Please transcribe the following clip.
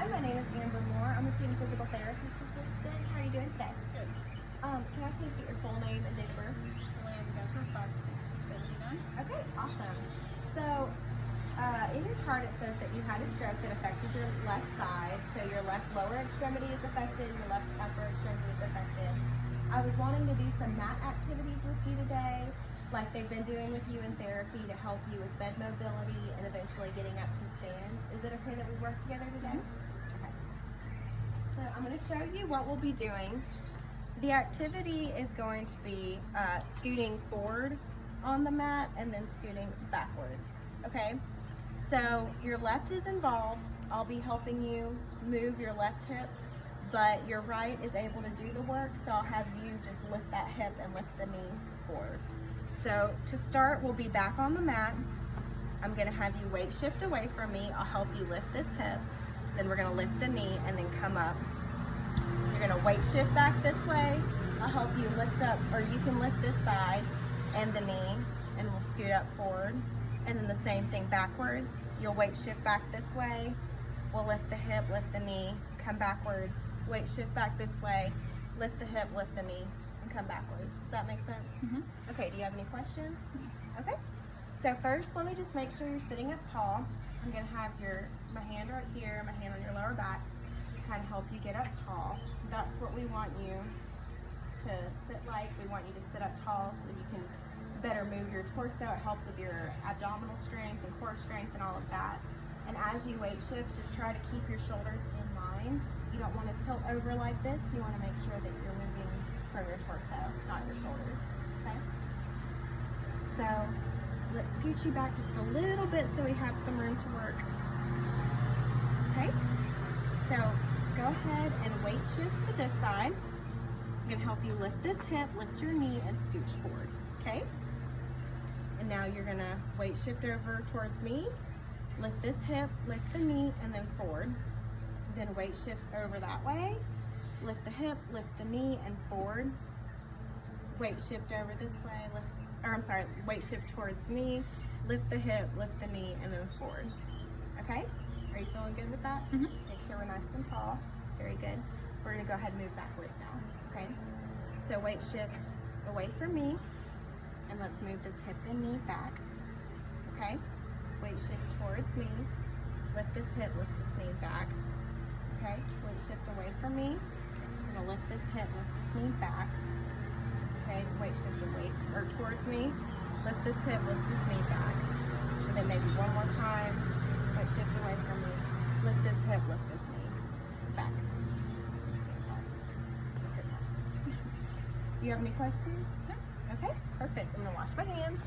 Hi, my name is Amber Moore. I'm a student physical therapist assistant. How are you doing today? Good. Can I please get your full name and date of birth? Elaine Gunter, 5'6", 279. Okay, awesome. So, in your chart it says that you had a stroke that affected your left side. So your left lower extremity is affected, your left upper extremity is affected. I was wanting to do some mat activities with you today, like they've been doing with you in therapy to help you with bed mobility and eventually getting up to stand. Is it okay that we work together today? Okay. So I'm going to show you what we'll be doing. The activity is going to be scooting forward on the mat and then scooting backwards, okay? So your left is involved. I'll be helping you move your left hip, but your right is able to do the work, so I'll have you just lift that hip and lift the knee forward. So to start, we'll be back on the mat. I'm gonna have you weight shift away from me. I'll help you lift this hip, then we're gonna lift the knee and then come up. You're gonna weight shift back this way. I'll help you lift up, or you can lift this side and the knee, and we'll scoot up forward. And then the same thing backwards. You'll weight shift back this way. We'll lift the hip, lift the knee, come backwards. Weight shift back this way, lift the hip, lift the knee, and come backwards. Does that make sense? Mm-hmm. Okay, do you have any questions? Okay. So first, let me just make sure you're sitting up tall. I'm gonna have my hand right here, my hand on your lower back, to kind of help you get up tall. That's what we want you to sit like. We want you to sit up tall so that you can better move your torso. It helps with your abdominal strength and core strength and all of that. And as you weight shift, just try to keep your shoulders in line. You don't want to tilt over like this. You want to make sure that you're moving from your torso, not your shoulders, okay? So let's scoot you back just a little bit so we have some room to work. Okay, so go ahead and weight shift to this side. I'm gonna help you lift this hip, lift your knee, and scooch forward, okay? And now you're gonna weight shift over towards me, lift this hip, lift the knee, and then forward. Then weight shift over that way, lift the hip, lift the knee, and forward. Weight shift over this way, weight shift towards me, lift the hip, lift the knee, and then forward. Okay? Are you feeling good with that? Mm-hmm. Make sure we're nice and tall. Very good. We're gonna go ahead and move backwards now, okay? So weight shift away from me, and let's move this hip and knee back, okay? Weight shift towards me, lift this hip, lift this knee back, okay? Weight shift away from me, I'm gonna lift this hip, lift this knee back, okay? Weight shift away, or towards me, lift this hip, lift this knee back, and then maybe one more time, weight shift away from me, lift this hip, lift this knee back. Sit tall. Sit tall. Do you have any questions? No. Okay, perfect. I'm gonna wash my hands.